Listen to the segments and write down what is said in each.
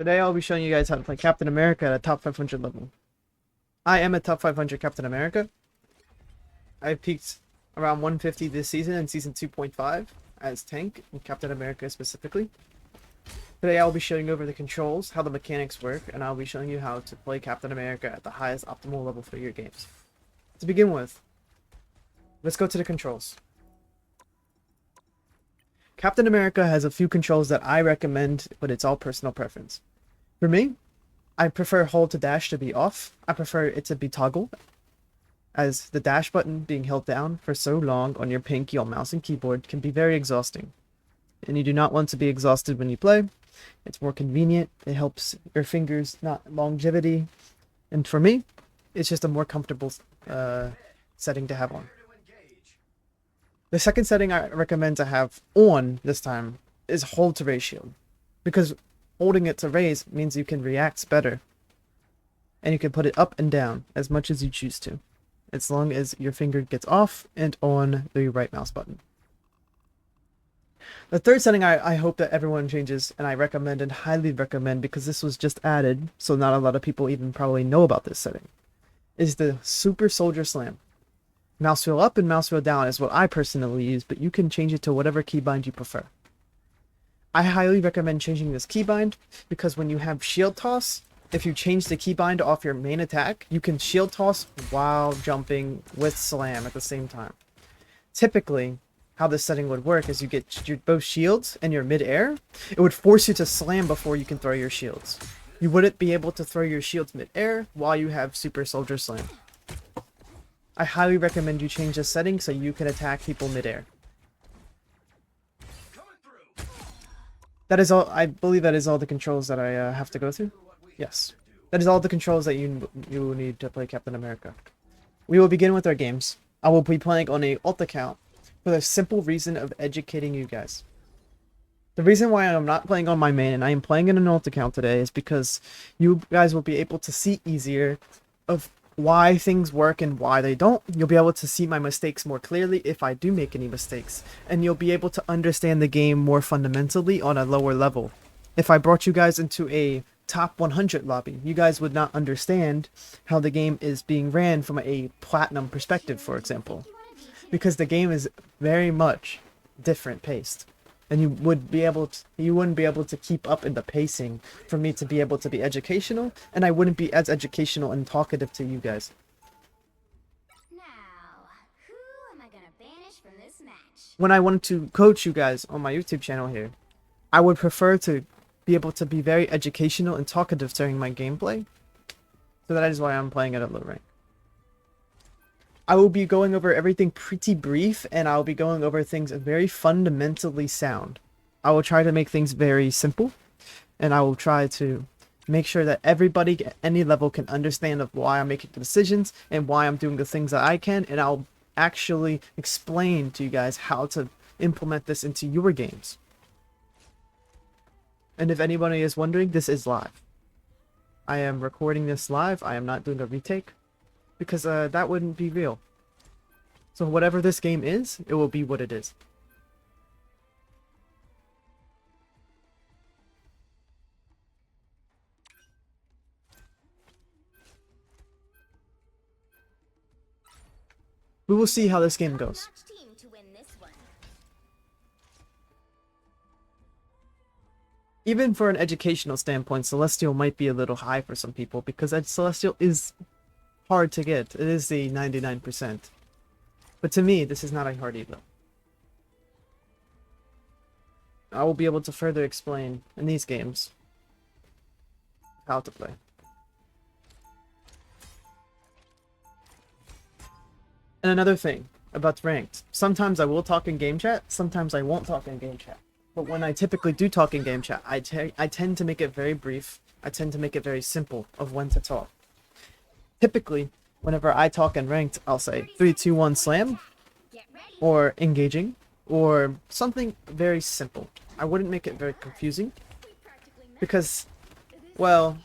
Today I'll be showing you guys how to play Captain America at a top 500 level. I am a top 500 Captain America. I peaked around 150 this season in season 2.5 as tank, and Captain America specifically. Today I'll be showing over the controls, how the mechanics work, and I'll be showing you how to play Captain America at the highest optimal level for your games. To begin with, let's go to the controls. Captain America has a few controls that I recommend, but it's all personal preference. For me, I prefer hold to dash to be off. I prefer it to be toggle, as the dash button being held down for so long on your pinky on mouse and keyboard can be very exhausting. And you do not want to be exhausted when you play. It's more convenient, it helps your fingers, not longevity. And for me, it's just a more comfortable setting to have on. The second setting I recommend to have on this time is hold to raise shield, because holding it to raise means you can react better, and you can put it up and down as much as you choose to, as long as your finger gets off and on the right mouse button. The third setting I hope that everyone changes, and I recommend and highly recommend because this was just added, so not a lot of people even probably know about this setting, is the Super Soldier Slam. Mouse wheel up and mouse wheel down is what I personally use, but you can change it to whatever keybind you prefer. I highly recommend changing this keybind because when you have shield toss, if you change the keybind off your main attack, you can shield toss while jumping with slam at the same time. Typically, how this setting would work is you get both shields and you're mid-air. It would force you to slam before you can throw your shields. You wouldn't be able to throw your shields mid-air while you have Super Soldier Slam. I highly recommend you change this setting so you can attack people mid-air. That is all. I believe that is all the controls that I have to go through. Yes, that is all the controls that you need to play Captain America. We will begin with our games. I will be playing on a alt account for the simple reason of educating you guys. The reason why I'm not playing on my main and I am playing in an alt account today is because you guys will be able to see easier of why things work and why they don't. You'll be able to see my mistakes more clearly if I do make any mistakes, and you'll be able to understand the game more fundamentally on a lower level. If I brought you guys into a top 100 lobby, you guys would not understand how the game is being ran from a platinum perspective, for example, because the game is very much different paced. And you wouldn't be able to keep up in the pacing for me to be able to be educational, and I wouldn't be as educational and talkative to you guys. Now, who am I gonna banish from this match? When I wanted to coach you guys on my YouTube channel here, I would prefer to be able to be very educational and talkative during my gameplay. So that is why I'm playing at a low rank. I will be going over everything pretty brief, and I'll be going over things very fundamentally sound. I will try to make things very simple, and I will try to make sure that everybody at any level can understand of why I'm making the decisions and why I'm doing the things that I can, and I'll actually explain to you guys how to implement this into your games. And if anybody is wondering, this is live. I am recording this live. I am not doing a retake, because that wouldn't be real. So whatever this game is, it will be what it is. We will see how this game goes. Top team to win this one. Even for an educational standpoint, Celestial might be a little high for some people, because Celestial is hard to get. It is the 99%. But to me, this is not a hard elo. I will be able to further explain in these games how to play. And another thing about ranked. Sometimes I will talk in game chat, sometimes I won't talk in game chat. But when I typically do talk in game chat, I tend to make it very brief. I tend to make it very simple of when to talk. Typically, whenever I talk in ranked, I'll say 3, 2, 1 slam, or engaging, or something very simple. I wouldn't make it very confusing, because, well,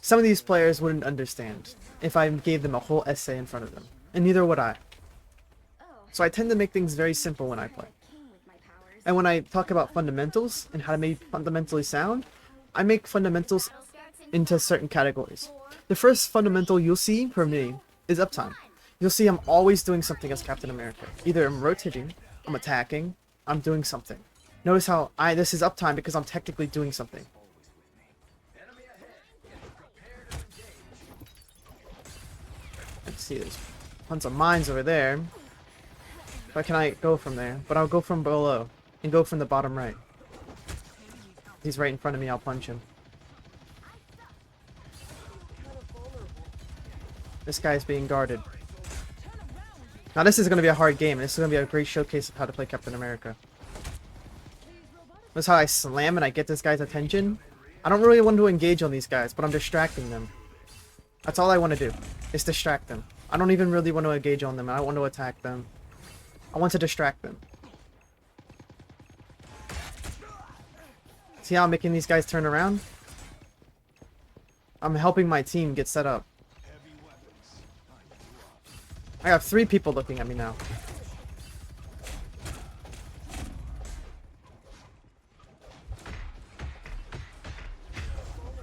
some of these players wouldn't understand if I gave them a whole essay in front of them, and neither would I. So I tend to make things very simple when I play. And when I talk about fundamentals and how to make fundamentally sound, I make fundamentals into certain categories. The first fundamental you'll see for me is uptime. You'll see I'm always doing something as Captain America. Either I'm rotating, I'm attacking, I'm doing something. Notice how this is uptime because I'm technically doing something. Let's see, there's tons of mines over there. Why can I go from there? But I'll go from below and go from the bottom right. He's right in front of me, I'll punch him. This guy's being guarded. Now this is going to be a hard game. This is going to be a great showcase of how to play Captain America. Notice how I slam and I get this guy's attention. I don't really want to engage on these guys, but I'm distracting them. That's all I want to do, is distract them. I don't even really want to engage on them. I don't want to attack them. I want to distract them. See how I'm making these guys turn around? I'm helping my team get set up. I have 3 people looking at me now.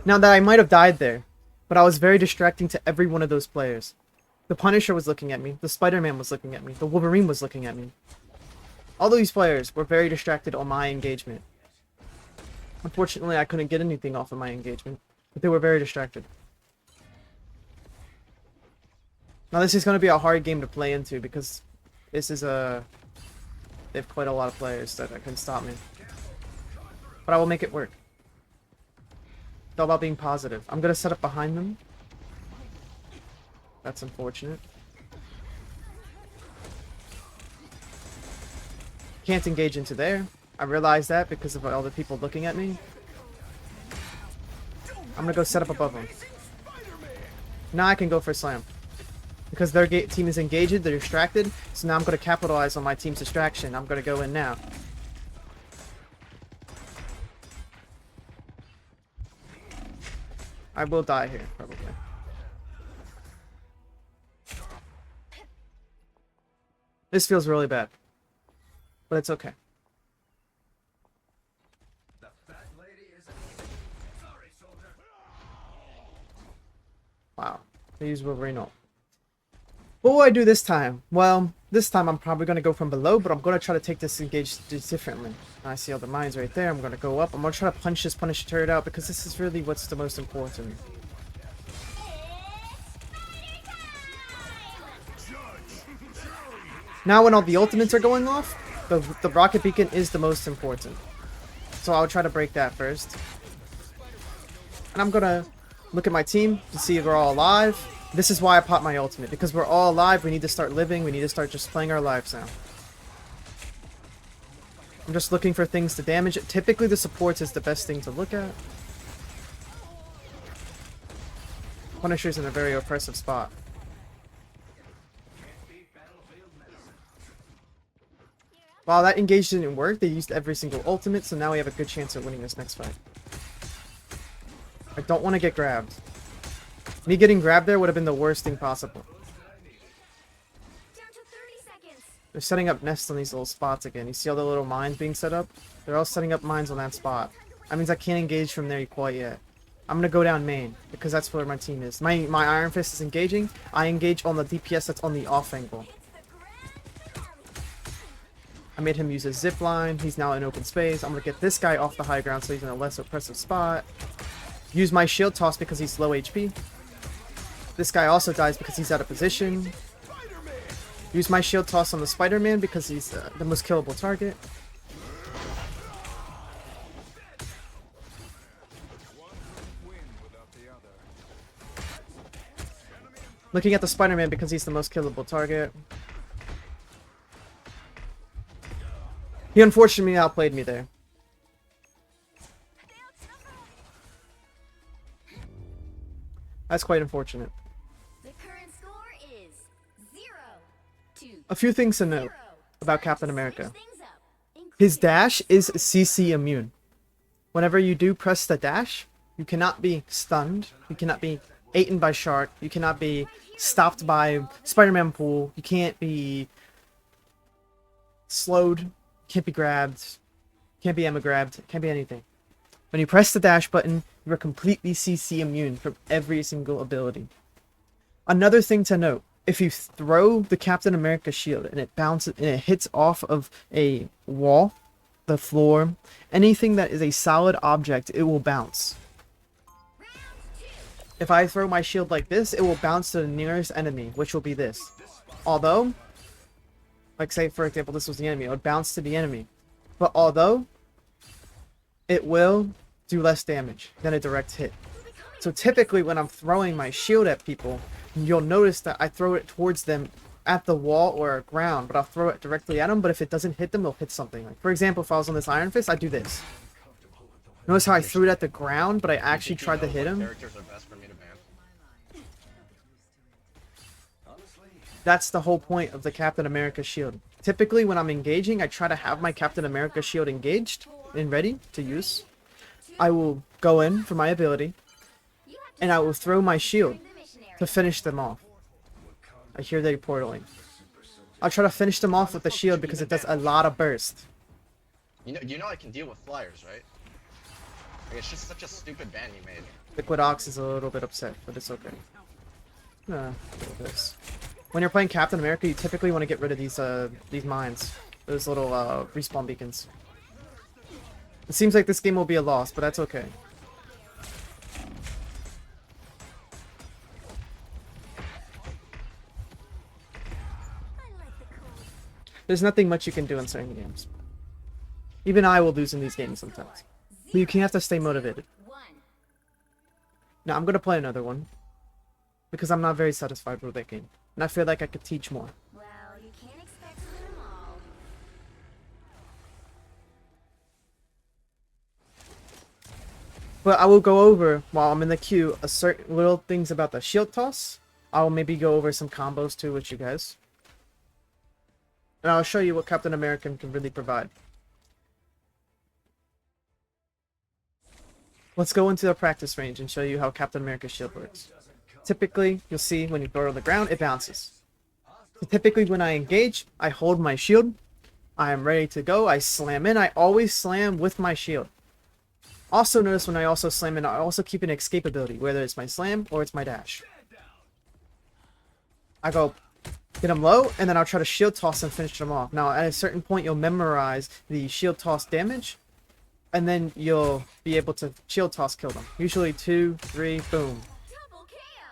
Now that I might have died there, but I was very distracting to every one of those players. The Punisher was looking at me, the Spider-Man was looking at me, the Wolverine was looking at me. All these players were very distracted on my engagement. Unfortunately, I couldn't get anything off of my engagement, but they were very distracted. Now this is going to be a hard game to play into because this is they have quite a lot of players that can stop me. But I will make it work. It's all about being positive. I'm going to set up behind them. That's unfortunate. Can't engage into there. I realize that because of all the people looking at me. I'm going to go set up above them. Now I can go for a slam. Because their team is engaged, they're distracted, so now I'm going to capitalize on my team's distraction. I'm going to go in now. I will die here, probably. This feels really bad. But it's okay. Wow. They use Wolverine ult. What will I do this time? Well, this time I'm probably going to go from below, but I'm going to try to take this engage differently. I see all the mines right there. I'm going to go up. I'm going to try to punch this Punisher turret out because this is really what's the most important. Now when all the ultimates are going off, the rocket beacon is the most important. So I'll try to break that first. And I'm going to look at my team to see if we're all alive. This is why I popped my ultimate, because we're all alive, we need to start living, we need to start just playing our lives now. I'm just looking for things to damage it. Typically the supports is the best thing to look at. Punisher's in a very oppressive spot. While that engage didn't work, they used every single ultimate, so now we have a good chance of winning this next fight. I don't want to get grabbed. Me getting grabbed there would have been the worst thing possible. They're setting up nests on these little spots again. You see all the little mines being set up? They're all setting up mines on that spot. That means I can't engage from there quite yet. I'm gonna go down main, because that's where my team is. My Iron Fist is engaging. I engage on the DPS that's on the off angle. I made him use a zip line. He's now in open space. I'm gonna get this guy off the high ground so he's in a less oppressive spot. Use my shield toss because he's low HP. This guy also dies because he's out of position. Use my shield toss on the Spider-Man because he's the most killable target. Looking at the Spider-Man because he's the most killable target. He unfortunately outplayed me there. That's quite unfortunate. The current score is 0-2. A few things to note about Captain America. His dash is CC immune. Whenever you do press the dash, you cannot be stunned, you cannot be eaten by shark, you cannot be stopped by Spider-Man pool, you can't be slowed, can't be grabbed, can't be ammo grabbed, can't be anything. When you press the dash button, you are completely CC immune from every single ability. Another thing to note, if you throw the Captain America shield and it bounces and it hits off of a wall, the floor, anything that is a solid object, it will bounce. If I throw my shield like this, it will bounce to the nearest enemy, which will be this. Although, like say for example, this was the enemy, it would bounce to the enemy. But although, it will do less damage than a direct hit. So typically when I'm throwing my shield at people, you'll notice that I throw it towards them at the wall or ground, but I'll throw it directly at them, but if it doesn't hit them, it'll hit something. Like, for example, if I was on this Iron Fist, I'd do this. Notice how I threw it at the ground, but I actually tried to hit him? That's the whole point of the Captain America shield. Typically, when I'm engaging, I try to have my Captain America shield engaged and ready to use. I will go in for my ability, and I will throw my shield to finish them off. I hear they portaling. I'll try to finish them off with the shield because it does a lot of burst. You know I can deal with flyers, right? Like, it's just such a stupid ban you made. Liquid Ox is a little bit upset, but it's okay. This. When you're playing Captain America, you typically want to get rid of these mines. Those little respawn beacons. It seems like this game will be a loss, but that's okay. There's nothing much you can do in certain games. Even I will lose in these games sometimes. But you can have to stay motivated. Now I'm going to play another one. Because I'm not very satisfied with that game. And I feel like I could teach more. Well, you can't expect to win them all. But I will go over, while I'm in the queue, a certain little things about the shield toss. I'll maybe go over some combos too with you guys. And I'll show you what Captain America can really provide. Let's go into the practice range and show you how Captain America's shield works. Typically, you'll see when you throw it on the ground, it bounces. So typically when I engage, I hold my shield. I am ready to go. I slam in. I always slam with my shield. Also notice when I also slam in, I also keep an escape ability, whether it's my slam or it's my dash. I go get him low, and then I'll try to shield toss and finish him off. Now, at a certain point, you'll memorize the shield toss damage, and then you'll be able to shield toss kill them. Usually 2, 3, boom.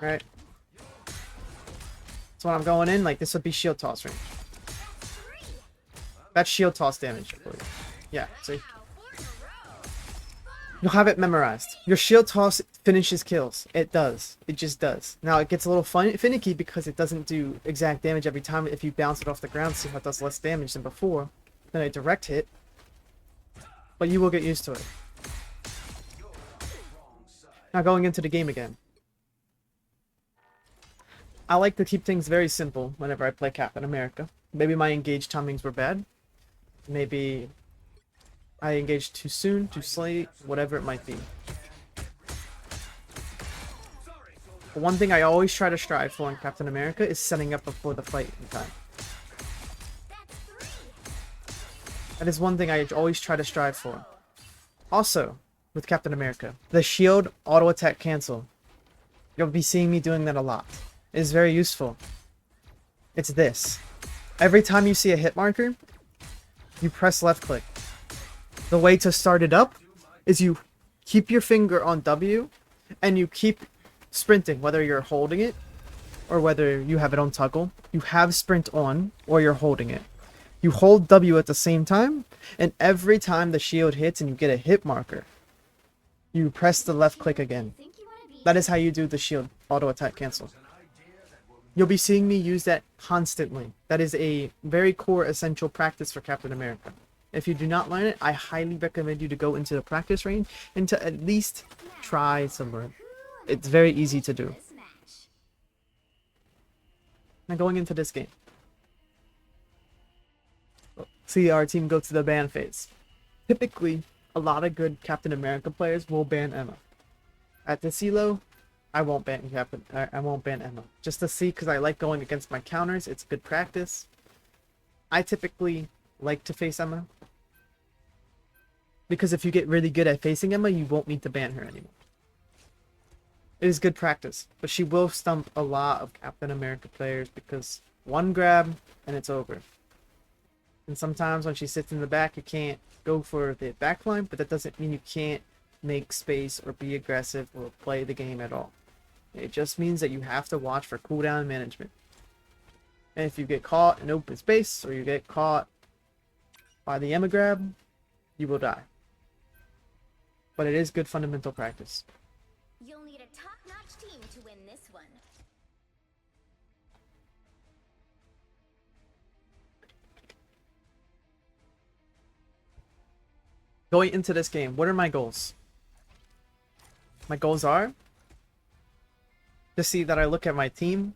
Right? So when I'm going in, like, this would be shield toss range. That's shield toss damage, I believe. Yeah, see? You'll have it memorized. Your shield toss finishes kills. It does. It just does. Now, it gets a little finicky because it doesn't do exact damage every time. If you bounce it off the ground, see how it does less damage than before. Than a direct hit. But you will get used to it. Now, going into the game again. I like to keep things very simple whenever I play Captain America. Maybe my engage timings were bad. Maybe I engaged too soon, too late, whatever it might be. But one thing I always try to strive for in Captain America is setting up before the fight in time. That is one thing I always try to strive for. Also, with Captain America, the shield auto attack cancel. You'll be seeing me doing that a lot. It is very useful. It's this. Every time you see a hit marker, you press left click. The way to start it up is you keep your finger on W and you keep sprinting, whether you're holding it or whether you have it on toggle. You have sprint on or you're holding it. You hold W at the same time, and every time the shield hits and you get a hit marker, you press the left click again. That is how you do the shield auto attack cancel. You'll be seeing me use that constantly. That is a very core essential practice for Captain America. If you do not learn it, I highly recommend you to go into the practice range and to at least try to learn. It's very easy to do. Now going into this game. See our team go to the ban phase. Typically, a lot of good Captain America players will ban Emma. At this elo, I won't ban Emma. Just to see, because I like going against my counters. It's good practice. I typically like to face Emma. Because if you get really good at facing Emma, you won't need to ban her anymore. It is good practice, but she will stump a lot of Captain America players because one grab and it's over. And sometimes when she sits in the back, you can't go for the backline, but that doesn't mean you can't make space or be aggressive or play the game at all. It just means that you have to watch for cooldown management. And if you get caught in open space or you get caught by the Emma grab, you will die. But it is good fundamental practice. You'll need a top-notch team to win this one. Going into this game, what are my goals? My goals are to see that I look at my team.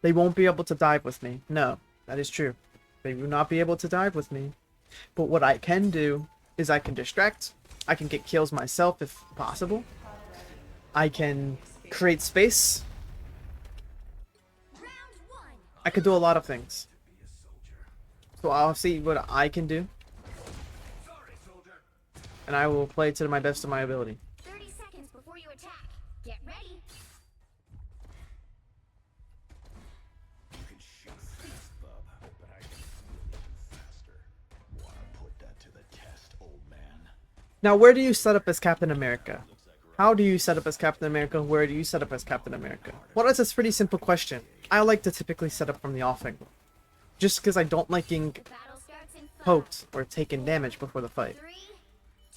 They won't be able to dive with me. No, that is true. They will not be able to dive with me. But what I can do is I can distract. I can get kills myself if possible. I can create space. I could do a lot of things. So I'll see what I can do. And I will play to my best of my ability. 30 seconds before you attack. Get ready. You can shoot fast, bub, but I can move faster. Wanna put that to the test, old man? Now, where do you set up as Captain America? How do you set up as Captain America? Where do you set up as Captain America? Well, that's a pretty simple question. I like to typically set up from the off angle. Just because I don't like getting Battle starts in 5, poked or taking damage before the fight. 3,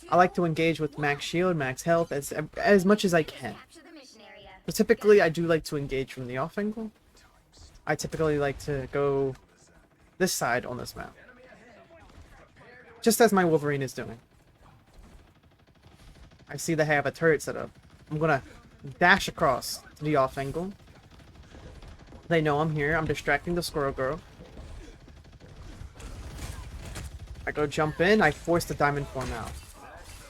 2, I like to engage with max shield, max health as much as I can. capture the mission area. But typically, I do like to engage from the off angle. I typically like to go this side on this map. Just as my Wolverine is doing. I see they have a turret set up. I'm gonna dash across to the off angle. They know I'm here. I'm distracting the squirrel girl. I go jump in. I force the diamond form out.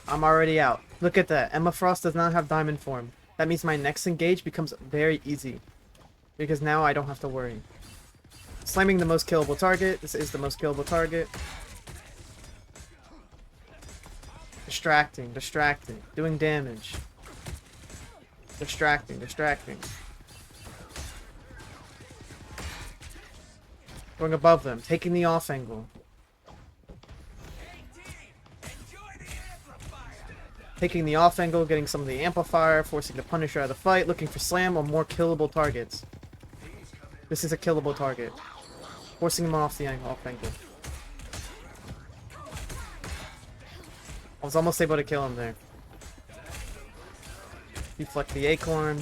I'm already out. Look at that. Emma Frost does not have diamond form. That means my next engage becomes very easy. Because now I don't have to worry. Slamming the most killable target. This is the most killable target. Distracting, distracting, doing damage. Distracting, distracting. Going above them, taking the off angle. Taking the off angle, getting some of the amplifier, forcing the Punisher out of the fight, looking for slam or more killable targets. This is a killable target. Forcing him off the off angle. I was almost able to kill him there. Deflect the acorn.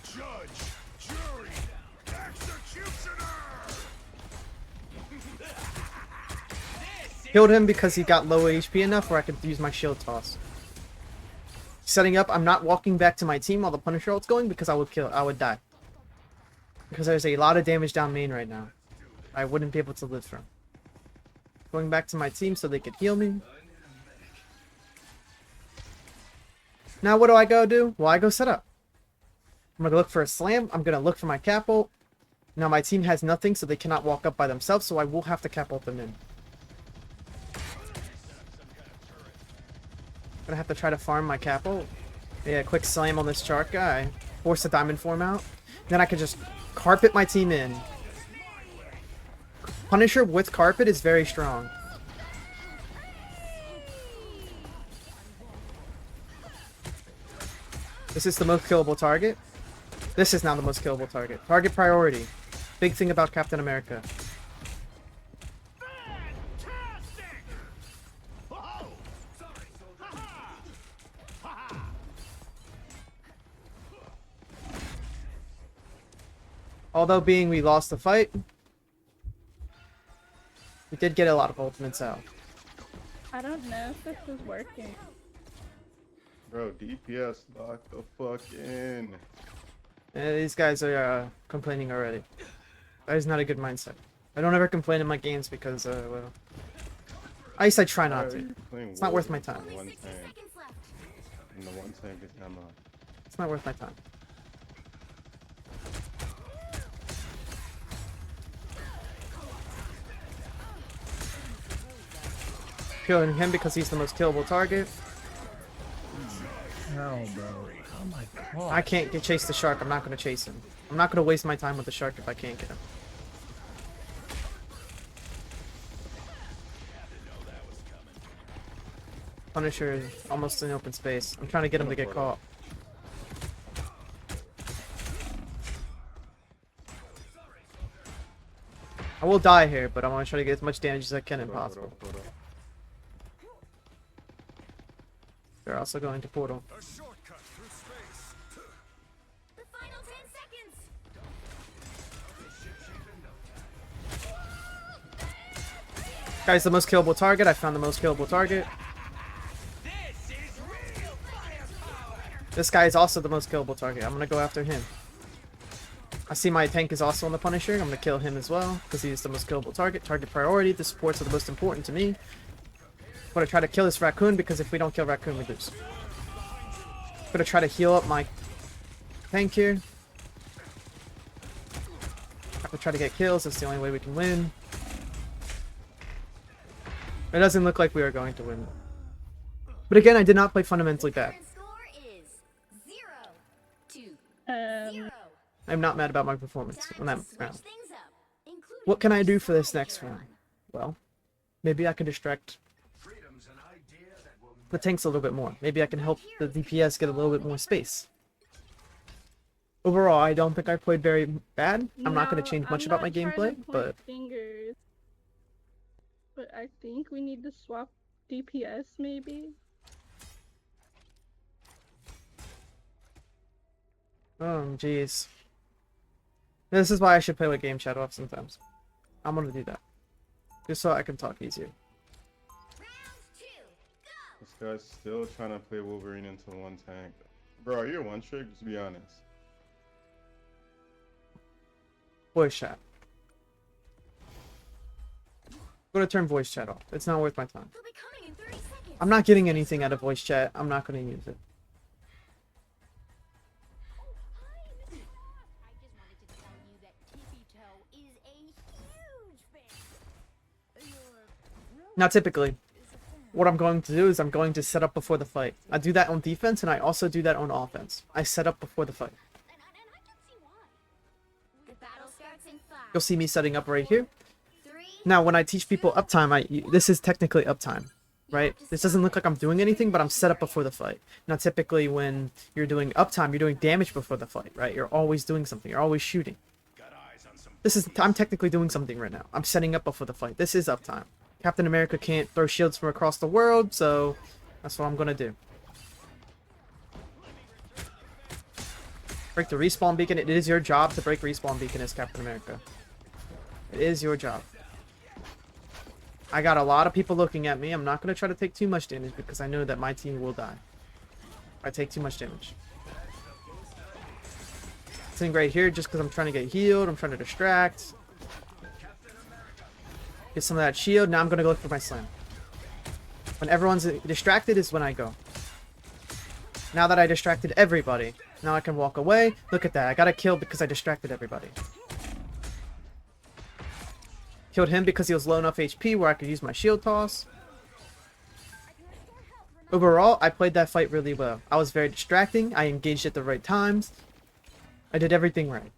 Judge, jury, executioner! Killed him because he got low HP enough where I could use my shield toss. Setting up, I'm not walking back to my team while the Punisher ult's going because I would die. Because there's a lot of damage down main right now. I wouldn't be able to live from. Going back to my team so they could heal me. Now what do I go do? Well, I go set up. I'm gonna look for a slam. I'm gonna look for my cap ult. Now my team has nothing, so they cannot walk up by themselves, so I will have to cap ult them in. Gonna have to try to farm my cap ult. Yeah, quick slam on this chart guy. Force the diamond form out. Then I can just carpet my team in. Punisher with carpet is very strong. This is the most killable target. This is now the most killable target. Target priority. Big thing about Captain America. Fantastic! Whoa! Sorry, soldier. Ha-ha! Although being we lost the fight, we did get a lot of ultimates out. I don't know if this is working. Bro, DPS, lock the fuck in. These guys are complaining already. That is not a good mindset. I don't ever complain in my games because, well, at least I try not to. It's not worth my time. One 60 tank, seconds left. and the one tank is Emma. It's not worth my time. Killing him because he's the most killable target. Hell, bro. Oh my god. I can't chase the shark. I'm not going to chase him. I'm not going to waste my time with the shark if I can't get him. Punisher is almost in open space. I'm trying to get him to get caught. I will die here, but I want to try to get as much damage as I can if possible. They're also going to portal. The final 10 seconds. Guy's the most killable target. I found the most killable target. This guy is also the most killable target. I'm gonna go after him. I see my tank is also on the Punisher. I'm gonna kill him as well because he's the most killable target. Target priority. The supports are the most important to me. I'm gonna try to kill this raccoon because if we don't kill raccoon, we lose. I'm gonna try to heal up my tank here. I have to try to get kills. That's the only way we can win. It doesn't look like we are going to win. But again, I did not play fundamentally bad. Current score is 0-2. I'm not mad about my performance on that Time to switch round. things up, including What can I do for this Spider. next round? Well, maybe I can distract the tanks a little bit more. Maybe I can help the DPS get a little bit more space. Overall, I don't think I played very bad. I'm not going to change much about my gameplay, but Fingers. But I think we need to swap DPS maybe. oh jeez. This is why I should play with game chat off sometimes. I'm going to do that. Just so I can talk easier. Round 2, go! This guy's still trying to play Wolverine into one tank. Bro, are you a one trick? Just be honest. Voice chat. I'm going to turn voice chat off. It's not worth my time. They'll be coming in 30 seconds. I'm not getting anything out of voice chat. I'm not going to use it. Hi, Mr. Boss. I just wanted to tell you that Tippy Toe is a huge fan. Now, typically, what I'm going to do is I'm going to set up before the fight. I do that on defense, and I also do that on offense. I set up before the fight. And I can see why. The battle starts in 5, You'll see me setting up right here. 3, Now, when I teach people uptime, this is technically uptime, right? This doesn't look like I'm doing anything, but I'm set up before the fight. Now, typically, when you're doing uptime, you're doing damage before the fight, right? You're always doing something. You're always shooting. I'm technically doing something right now. I'm setting up before the fight. This is uptime. Captain America can't throw shields from across the world, so that's what I'm gonna do. Break the respawn beacon. It is your job to break respawn beacon as Captain America. It is your job. I got a lot of people looking at me. I'm not gonna try to take too much damage because I know that my team will die if I take too much damage. Sitting right here just because I'm trying to get healed. I'm trying to distract. Get some of that shield. Now I'm going to go look for my slam. When everyone's distracted is when I go. Now that I distracted everybody, now I can walk away. Look at that. I got a kill because I distracted everybody. Killed him because he was low enough HP where I could use my shield toss. Overall, I played that fight really well. I was very distracting. I engaged at the right times. I did everything right.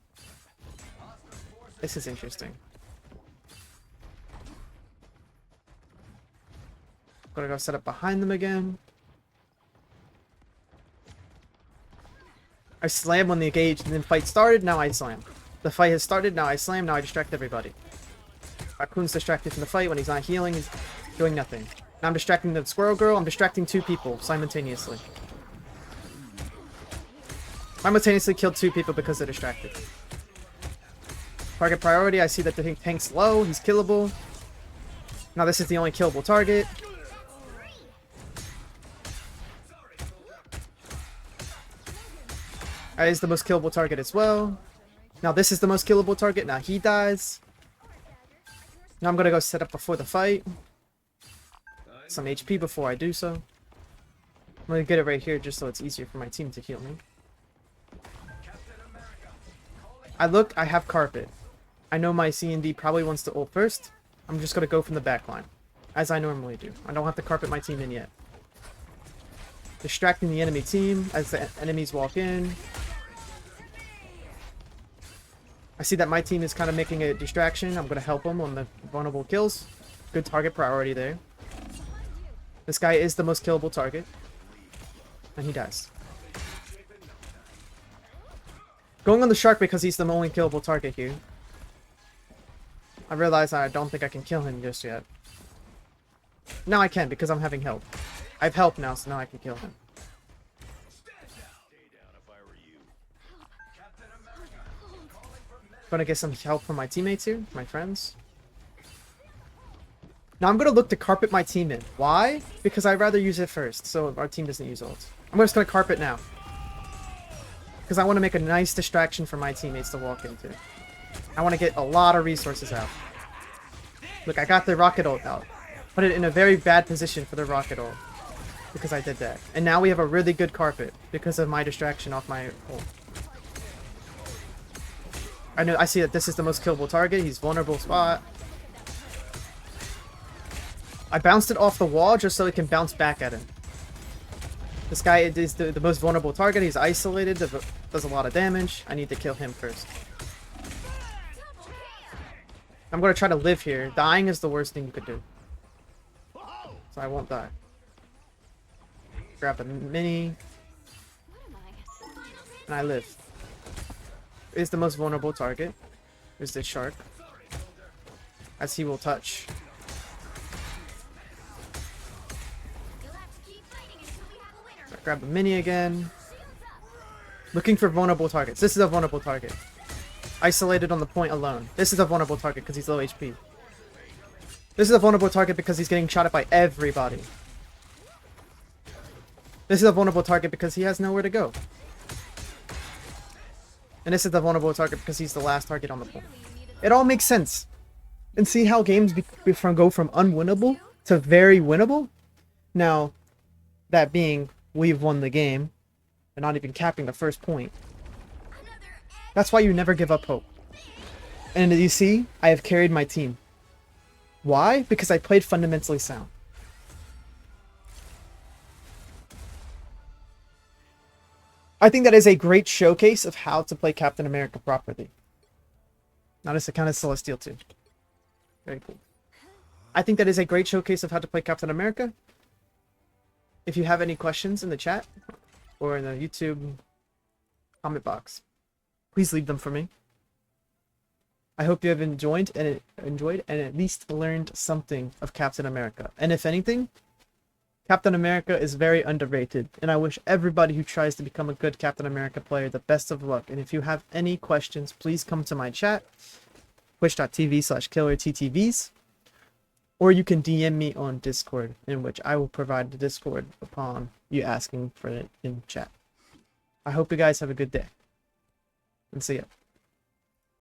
This is interesting. Gonna go set up behind them again. I slam when the engage and then fight started, now I slam. The fight has started, now I slam, now I distract everybody. Raccoon's distracted from the fight when he's not healing, he's doing nothing. Now I'm distracting the squirrel girl, I'm distracting 2 people simultaneously. Simultaneously killed 2 people because they're distracted. Target priority, I see that the tank's low, he's killable. Now this is the only killable target. That is the most killable target as well. Now this is the most killable target. Now he dies. Now I'm going to go set up before the fight. Some HP before I do so. I'm going to get it right here just so it's easier for my team to heal me. I have carpet. I know my C&D probably wants to ult first. I'm just going to go from the back line. as I normally do. I don't have to carpet my team in yet. Distracting the enemy team as the enemies walk in. I see that my team is kind of making a distraction. I'm going to help them on the vulnerable kills. Good target priority there. This guy is the most killable target. And he dies. Going on the shark because he's the only killable target here. I realize I don't think I can kill him just yet. Now I can because I'm having help. I have help now, so now I can kill him. Gonna get some help from my teammates here, my friends. Now I'm gonna look to carpet my team in. Why? Because I'd rather use it first, so our team doesn't use ult. I'm just gonna carpet now. Because I want to make a nice distraction for my teammates to walk into. I want to get a lot of resources out. Look, I got the rocket ult out. Put it in a very bad position for the rocket ult. Because I did that. And now we have a really good carpet because of my distraction off my ult. I see that this is the most killable target. He's vulnerable spot. I bounced it off the wall just so it can bounce back at him. This guy is the most vulnerable target. He's isolated, does a lot of damage. I need to kill him first. I'm going to try to live here. Dying is the worst thing you could do. So I won't die. Grab the mini. And I live. Is the most vulnerable target. Is the shark. As he will touch. So grab the mini again. Looking for vulnerable targets. This is a vulnerable target. Isolated on the point alone. This is a vulnerable target because he's low HP. This is a vulnerable target because he's getting shot at by everybody. This is a vulnerable target because he has nowhere to go. And this is the vulnerable target because he's the last target on the point. It all makes sense. And see how games go from unwinnable to very winnable? Now, that being, we've won the game. And not even capping the first point. That's why you never give up hope. And you see, I have carried my team. Why? Because I played fundamentally sound. I think that is a great showcase of how to play Captain America properly. Not as a kind of Celestial too. Very cool. I think that is a great showcase of how to play Captain America. If you have any questions in the chat or in the YouTube comment box, please leave them for me. I hope you have enjoyed and at least learned something of Captain America. And if anything, Captain America is very underrated, and I wish everybody who tries to become a good Captain America player the best of luck. And if you have any questions, please come to my chat, twitch.tv/killerttvs, or you can DM me on Discord, in which I will provide the Discord upon you asking for it in chat. I hope you guys have a good day, and see ya.